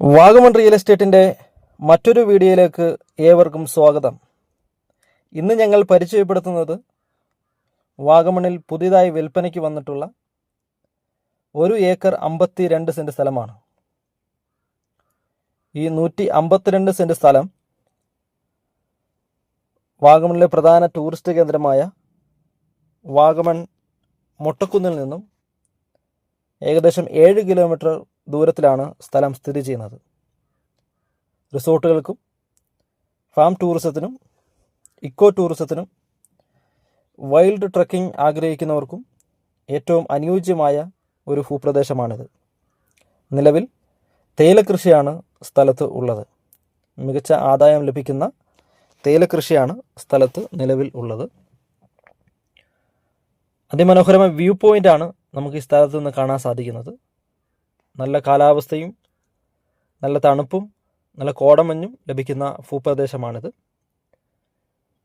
Vagamon real എസ്റ്റേറ്റിൻ്റെ മറ്റൊരു വീഡിയോയിലേക്ക് ഏവർക്കും സ്വാഗതം. ഇന്ന് ഞങ്ങൾ പരിചയപ്പെടുത്തുന്നത് വാഗമണിൽ പുതിയതായി വിൽപ്പനയ്ക്ക് വന്നിട്ടുള്ള 1 ഏക്കർ 52 സെൻറ്റ് സ്ഥലമാണ്. ഈ 152 സെൻറ്റ് സ്ഥലം വാഗമണിലെ പ്രധാന ടൂറിസ്റ്റ് കേന്ദ്രമായ വാഗമൺ മൊട്ടക്കുന്നിൽ നിന്നും ഏകദേശം 7 കിലോമീറ്റർ ദൂരത്തിലാണ് സ്ഥലം സ്ഥിതി ചെയ്യുന്നത്. റിസോർട്ടുകൾക്കും ഫാം ടൂറിസത്തിനും ഇക്കോ ടൂറിസത്തിനും വൈൽഡ് ട്രക്കിംഗ് ആഗ്രഹിക്കുന്നവർക്കും ഏറ്റവും അനുയോജ്യമായ ഒരു ഭൂപ്രദേശമാണിത്. നിലവിൽ തേയിലക്കൃഷിയാണ് സ്ഥലത്ത് ഉള്ളത്. മികച്ച ആദായം ലഭിക്കുന്ന തേയിലക്കൃഷിയാണ് സ്ഥലത്ത് നിലവിൽ ഉള്ളത്. അതിമനോഹരമായ വ്യൂ പോയിൻ്റാണ് നമുക്ക് ഈ സ്ഥലത്ത് നിന്ന് കാണാൻ സാധിക്കുന്നത്. നല്ല കാലാവസ്ഥയും നല്ല തണുപ്പും നല്ല കോടമഞ്ഞും ലഭിക്കുന്ന ഭൂപ്രദേശമാണിത്.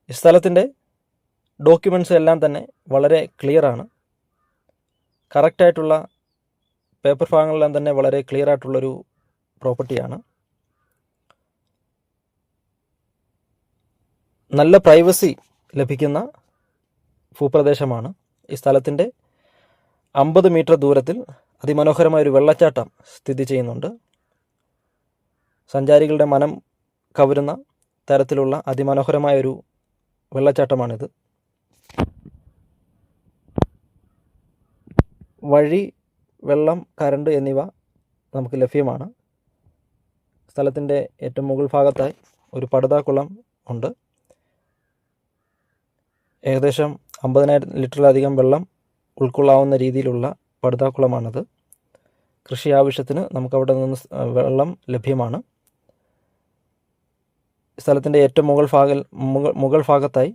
ഈ സ്ഥലത്തിൻ്റെ ഡോക്യുമെൻറ്റ്സ് എല്ലാം തന്നെ വളരെ ക്ലിയറാണ്. കറക്റ്റായിട്ടുള്ള പേപ്പർ ഭാഗങ്ങളെല്ലാം തന്നെ വളരെ ക്ലിയർ ആയിട്ടുള്ളൊരു പ്രോപ്പർട്ടിയാണ്. നല്ല പ്രൈവസി ലഭിക്കുന്ന ഭൂപ്രദേശമാണ്. ഈ സ്ഥലത്തിൻ്റെ 50 മീറ്റർ ദൂരത്തിൽ അതിമനോഹരമായൊരു വെള്ളച്ചാട്ടം സ്ഥിതി ചെയ്യുന്നുണ്ട്. സഞ്ചാരികളുടെ മനം കവരുന്ന തരത്തിലുള്ള അതിമനോഹരമായൊരു വെള്ളച്ചാട്ടമാണിത്. വഴി, വെള്ളം, കരണ്ട് എന്നിവ നമുക്ക് ലഭ്യമാണ്. സ്ഥലത്തിൻ്റെ ഏറ്റവും മുകൾ ഭാഗത്തായി ഒരു പടുതാക്കുളം ഉണ്ട്. ഏകദേശം 50,000 ലിറ്ററിലധികം വെള്ളം ഉൾക്കൊള്ളാവുന്ന രീതിയിലുള്ള പടുതാക്കുളമാണത്. കൃഷി ആവശ്യത്തിന് നമുക്കവിടെ നിന്ന് വെള്ളം ലഭ്യമാണ്. സ്ഥലത്തിൻ്റെ ഏറ്റവും മുകൾ ഭാഗത്തായി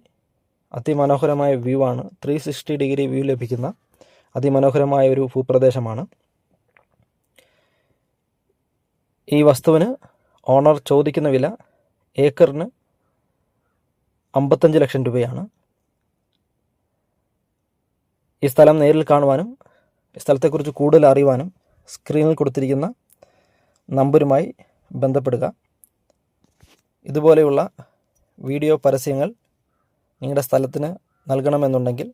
അതിമനോഹരമായ വ്യൂ ആണ്. 360 ഡിഗ്രി വ്യൂ ലഭിക്കുന്ന അതിമനോഹരമായ ഒരു ഭൂപ്രദേശമാണ്. ഈ വസ്തുവിന് ഓണർ ചോദിക്കുന്ന വില ഏക്കറിന് 55 ലക്ഷം രൂപയാണ്. ഈ സ്ഥലം നേരിൽ കാണുവാനും ഈ സ്ഥലത്തെക്കുറിച്ച് കൂടുതൽ അറിയുവാനും സ്ക്രീനിൽ കൊടുത്തിരിക്കുന്ന നമ്പറുമായി ബന്ധപ്പെടുക. ഇതുപോലെയുള്ള വീഡിയോ പരസ്യങ്ങൾ നിങ്ങളുടെ സ്ഥലത്തിന് നൽകണമെന്നുണ്ടെങ്കിൽ